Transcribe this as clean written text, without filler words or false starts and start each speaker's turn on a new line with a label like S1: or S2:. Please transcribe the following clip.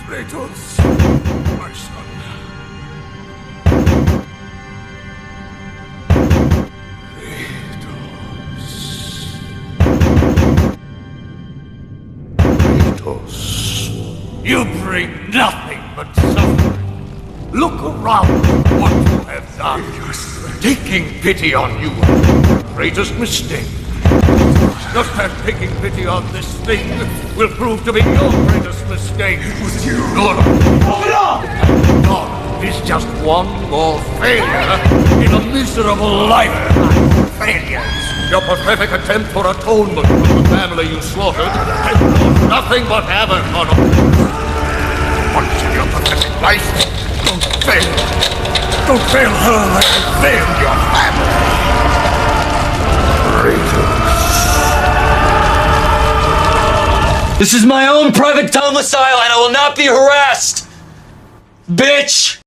S1: Kratos, my son. Kratos, you bring nothing but suffering. Look around at what you have done. Taking pity on you was the greatest mistake. Just as taking pity on this thing will prove to be your greatest mistake. It was you. Open up! God is just one more failure in a miserable lifetime of failures. Your pathetic attempt for atonement from the family you slaughtered has brought nothing but havoc on us. Once in your pathetic life, don't fail. Don't fail her like you failed your family. Kratos.
S2: This is my own private domicile and I will not be harassed! Bitch!